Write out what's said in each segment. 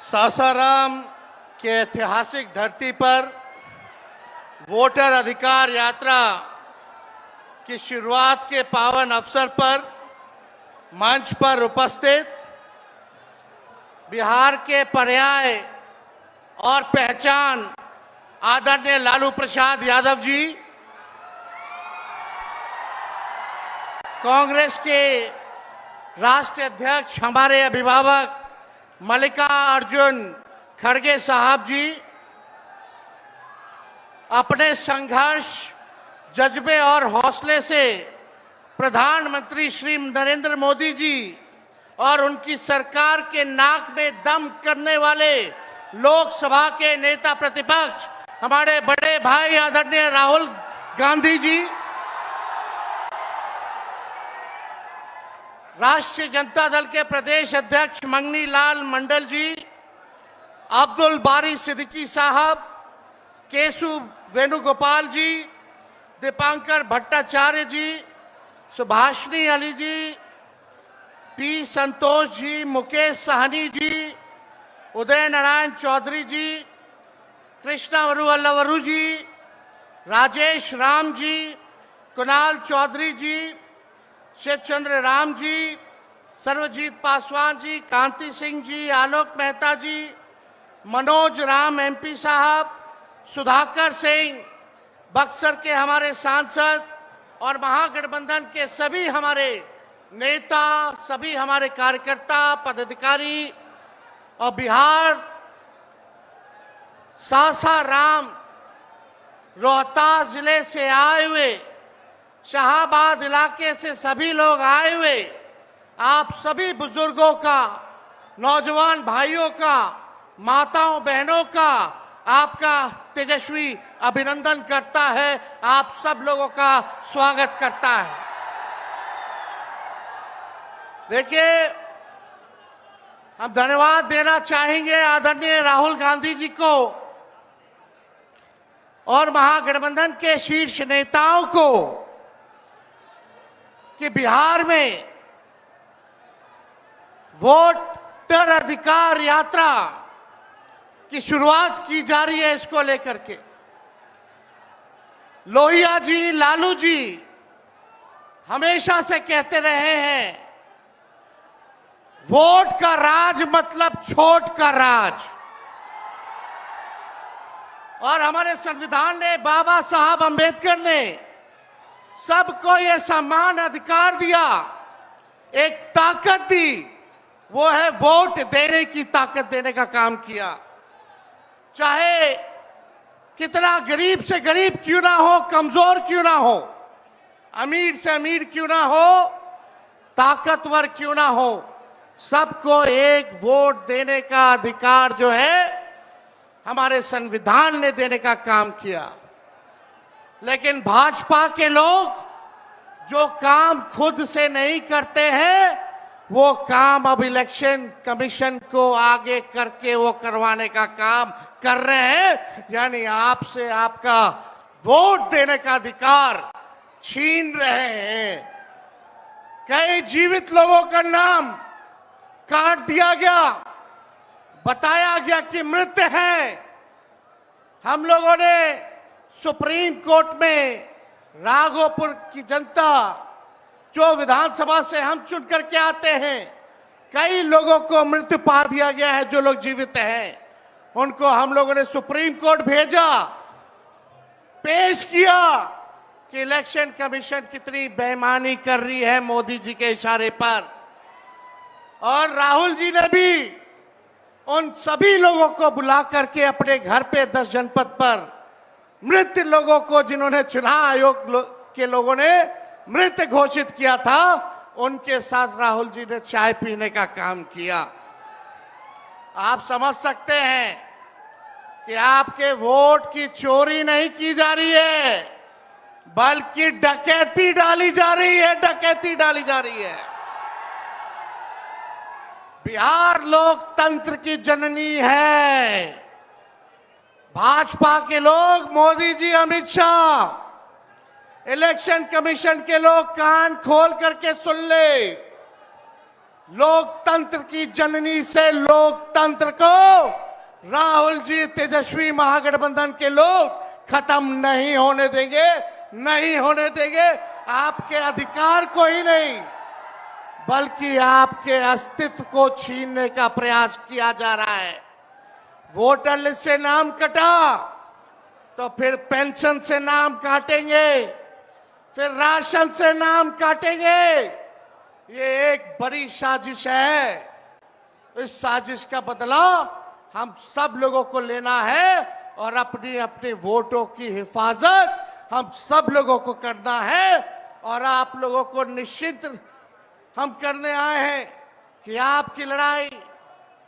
सासाराम के ऐतिहासिक धरती पर वोटर अधिकार यात्रा की शुरुआत के पावन अवसर पर मंच पर उपस्थित बिहार के पर्याय और पहचान आदरणीय लालू प्रसाद यादव जी, कांग्रेस के राष्ट्रीय अध्यक्ष हमारे अभिभावक मल्लिकार्जुन खड़गे साहब जी, अपने संघर्ष, जज्बे और हौसले से प्रधानमंत्री श्री नरेंद्र मोदी जी और उनकी सरकार के नाक में दम करने वाले लोकसभा के नेता प्रतिपक्ष हमारे बड़े भाई आदरणीय राहुल गांधी जी, राष्ट्रीय जनता दल के प्रदेश अध्यक्ष मंगनी लाल मंडल जी, अब्दुल बारी सिद्दीकी साहब, केशु वेणुगोपाल जी, दीपांकर भट्टाचार्य जी, सुभाषिनी अली जी, पी संतोष जी, मुकेश सहनी जी, उदय नारायण चौधरी जी, कृष्णा वरुवल्लवरू जी, राजेश राम जी, कुणाल चौधरी जी, शिवचंद्र राम जी, सर्वजीत पासवान जी, कांति सिंह जी, आलोक मेहता जी, मनोज राम एमपी साहब, सुधाकर सिंह, बक्सर के हमारे सांसद और महागठबंधन के सभी हमारे नेता, सभी हमारे कार्यकर्ता, पदाधिकारी और बिहार सासाराम रोहतास जिले से आए हुए, शाहाबाद इलाके से सभी लोग आए हुए, आप सभी बुजुर्गों का, नौजवान भाइयों का, माताओं बहनों का आपका तेजस्वी अभिनंदन करता है, आप सब लोगों का स्वागत करता है। देखिए, हम धन्यवाद देना चाहेंगे आदरणीय राहुल गांधी जी को और महागठबंधन के शीर्ष नेताओं को कि बिहार में वोटर अधिकार यात्रा की शुरुआत की जा रही है। इसको लेकर के लोहिया जी, लालू जी हमेशा से कहते रहे हैं, वोट का राज मतलब छोट का राज। और हमारे संविधान ने, बाबा साहब अंबेडकर ने सबको ये समान अधिकार दिया, एक ताकत दी, वो है वोट देने की ताकत देने का काम किया। चाहे कितना गरीब से गरीब क्यों ना हो, कमजोर क्यों ना हो, अमीर से अमीर क्यों ना हो, ताकतवर क्यों ना हो, सबको एक वोट देने का अधिकार जो है हमारे संविधान ने देने का काम किया। लेकिन भाजपा के लोग जो काम खुद से नहीं करते हैं, वो काम अब इलेक्शन कमीशन को आगे करके वो करवाने का काम कर रहे हैं। यानी आपसे आपका वोट देने का अधिकार छीन रहे हैं। कई जीवित लोगों का नाम काट दिया गया, बताया गया कि मृत हैं। हम लोगों ने सुप्रीम कोर्ट में राघोपुर की जनता, जो विधानसभा से हम चुन करके आते हैं, कई लोगों को मृत्यु पा दिया गया है। जो लोग जीवित हैं उनको हम लोगों ने सुप्रीम कोर्ट भेजा, पेश किया कि इलेक्शन कमीशन कितनी बेईमानी कर रही है मोदी जी के इशारे पर। और राहुल जी ने भी उन सभी लोगों को बुला करके अपने घर पे 10 जनपद पर मृत लोगों को, जिन्होंने चुनाव आयोग के लोगों ने मृत घोषित किया था, उनके साथ राहुल जी ने चाय पीने का काम किया। आप समझ सकते हैं कि आपके वोट की चोरी नहीं की जा रही है, बल्कि डकैती डाली जा रही है, डकैती डाली जा रही है। बिहार लोकतंत्र की जननी है। भाजपा के लोग, मोदी जी, अमित शाह, इलेक्शन कमीशन के लोग कान खोल करके सुन ले। लोकतंत्र की जननी से लोकतंत्र को राहुल जी, तेजस्वी महागठबंधन के लोग खत्म नहीं होने देंगे, नहीं होने देंगे। आपके अधिकार को ही नहीं, बल्कि आपके अस्तित्व को छीनने का प्रयास किया जा रहा है। वोटर लिस्ट से नाम कटा तो फिर पेंशन से नाम काटेंगे, फिर राशन से नाम काटेंगे। ये एक बड़ी साजिश है। इस साजिश का बदला हम सब लोगों को लेना है और अपनी अपने वोटों की हिफाजत हम सब लोगों को करना है। और आप लोगों को निश्चित हम करने आए हैं कि आपकी लड़ाई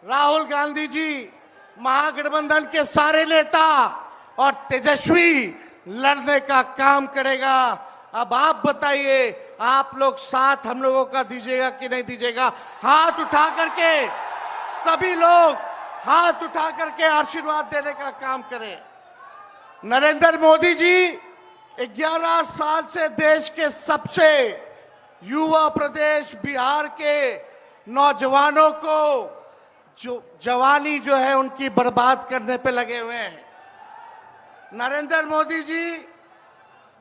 राहुल गांधी जी, महागठबंधन के सारे नेता और तेजस्वी लड़ने का काम करेगा। अब आप बताइए, आप लोग साथ हम लोगों का दीजिएगा कि नहीं दीजिएगा? हाथ उठा करके सभी लोग हाथ उठा करके आशीर्वाद देने का काम करें। नरेंद्र मोदी जी 11 साल से देश के सबसे युवा प्रदेश बिहार के नौजवानों को जो जवानी जो है उनकी बर्बाद करने पे लगे हुए हैं। नरेंद्र मोदी जी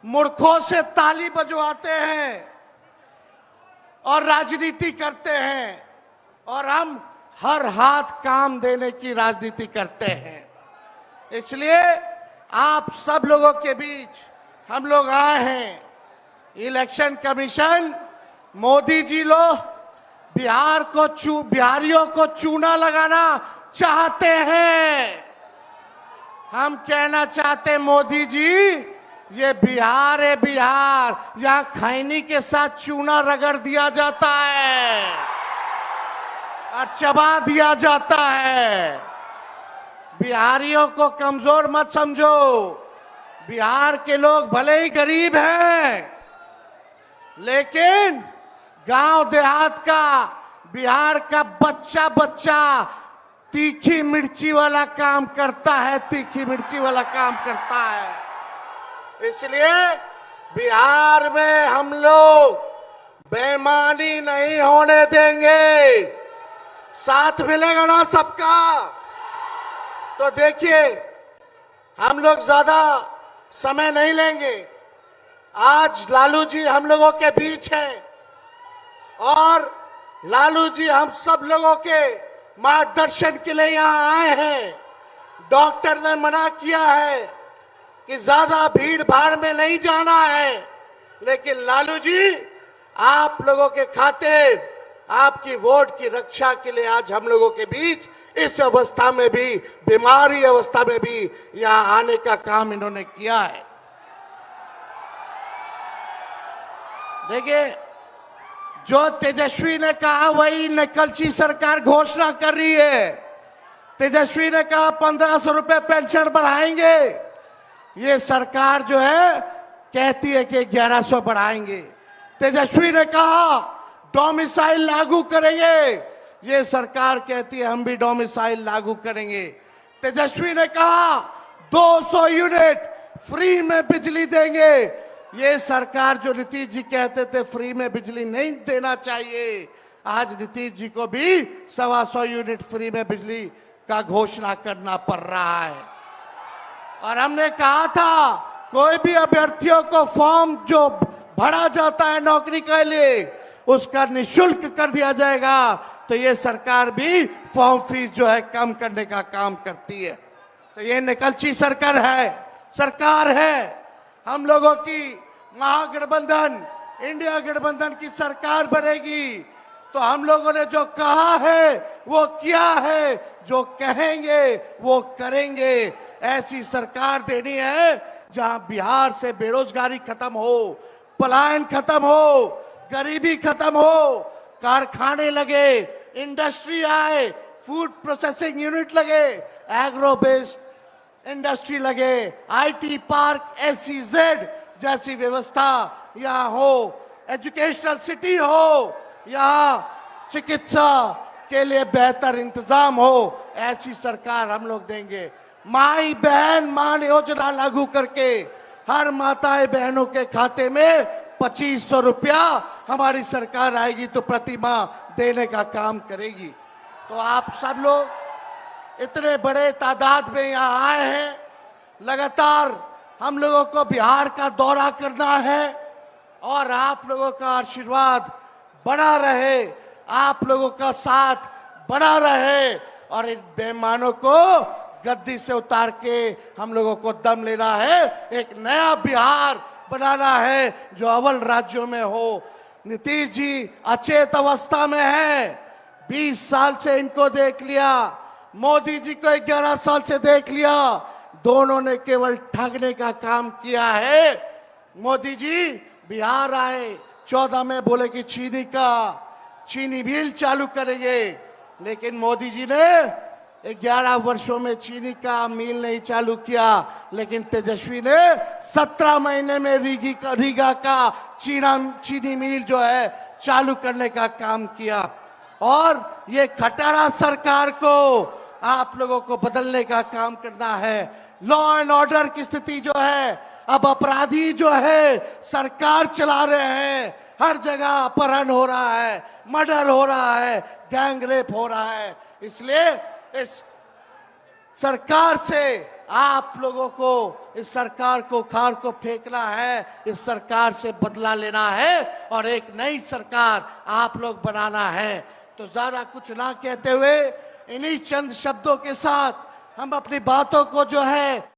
मूर्खों से ताली बजवाते हैं और राजनीति करते हैं, और हम हर हाथ काम देने की राजनीति करते हैं। इसलिए आप सब लोगों के बीच हम लोग आए हैं। इलेक्शन कमीशन, मोदी जी लोग बिहारियों को चूना लगाना चाहते हैं। हम कहना चाहते हैं, मोदी जी, ये बिहार है, बिहार, यहाँ खैनी के साथ चूना रगड़ दिया जाता है और चबा दिया जाता है। बिहारियों को कमजोर मत समझो। बिहार के लोग भले ही गरीब हैं, लेकिन गांव देहात का बिहार का बच्चा बच्चा तीखी मिर्ची वाला काम करता है, तीखी मिर्ची वाला काम करता है। इसलिए बिहार में हम लोग बेईमानी नहीं होने देंगे। साथ मिलेगा ना सबका? तो देखिए, हम लोग ज्यादा समय नहीं लेंगे। आज लालू जी हम लोगों के बीच हैं और लालू जी हम सब लोगों के मार्गदर्शन के लिए यहाँ आए हैं। डॉक्टर ने मना किया है कि ज्यादा भीड़ भाड़ में नहीं जाना है, लेकिन लालू जी आप लोगों के खातिर, आपकी वोट की रक्षा के लिए आज हम लोगों के बीच इस अवस्था में भी, बीमारी अवस्था में भी यहाँ आने का काम इन्होंने किया है। देखिए, जो तेजस्वी ने कहा वही नकलची सरकार घोषणा कर रही है। तेजस्वी ने कहा 1500 रुपए पेंशन बढ़ाएंगे, ये सरकार जो है कहती है कि 1100 बढ़ाएंगे। तेजस्वी ने कहा डोमिसाइल लागू करेंगे, ये सरकार कहती है हम भी डोमिसाइल लागू करेंगे। तेजस्वी ने कहा 200 यूनिट फ्री में बिजली देंगे, ये सरकार जो नीतीश जी कहते थे फ्री में बिजली नहीं देना चाहिए, आज नीतीश जी को भी 125 यूनिट फ्री में बिजली का घोषणा करना पड़ रहा है। और हमने कहा था कोई भी अभ्यर्थियों को फॉर्म जो भरा जाता है नौकरी के लिए उसका निःशुल्क कर दिया जाएगा। तो ये सरकार भी फॉर्म फीस जो है कम करने का काम करती है। तो ये निकलची सरकार है। हम लोगों की महागठबंधन, इंडिया गठबंधन की सरकार बनेगी तो हम लोगों ने जो कहा है वो किया है, जो कहेंगे वो करेंगे। ऐसी सरकार देनी है जहां बिहार से बेरोजगारी खत्म हो, पलायन खत्म हो, गरीबी खत्म हो, कारखाने लगे, इंडस्ट्री आए, फूड प्रोसेसिंग यूनिट लगे, एग्रो बेस्ड इंडस्ट्री लगे, आईटी पार्क, SEZ जैसी व्यवस्था यहाँ हो, एजुकेशनल सिटी हो, यहाँ चिकित्सा के लिए बेहतर इंतजाम हो, ऐसी सरकार हम लोग देंगे। माई बहन मान योजना लागू करके हर माताएं बहनों के खाते में 2500 रुपया हमारी सरकार आएगी तो प्रतिमा देने का काम करेगी। तो आप सब लोग इतने बड़े तादाद में यहाँ आए हैं, लगातार हम लोगों को बिहार का दौरा करना है और आप लोगों का आशीर्वाद बना रहे, आप लोगों का साथ बना रहे और इन बेईमानों को गद्दी से उतार के हम लोगों को दम लेना है, एक नया बिहार बनाना है जो अव्वल राज्यों में हो। नीतीश जी अचेत अवस्था में हैं, 20 साल से इनको देख लिया, मोदी जी को 11 साल से देख लिया, दोनों ने केवल ठगने का काम किया है। मोदी जी बिहार आए, 14 में बोले कि चीनी मिल चालू करेंगे, लेकिन मोदी जी ने 11 वर्षों में चीनी का मिल नहीं चालू किया, लेकिन तेजस्वी ने 17 महीने में रीगा का चीनी मिल जो है चालू करने का काम किया। और ये खटारा सरकार को आप लोगों को बदलने का काम करना है। लॉ एंड ऑर्डर की स्थिति जो है, अब अपराधी जो है सरकार चला रहे हैं, हर जगह अपहरण हो रहा है, मर्डर हो रहा है, गैंग रेप हो रहा है। इसलिए इस सरकार से आप लोगों को, इस सरकार को खार को फेंकना है, इस सरकार से बदला लेना है और एक नई सरकार आप लोग बनाना है। तो ज्यादा कुछ ना कहते हुए इन्हीं चंद शब्दों के साथ हम अपनी बातों को जो है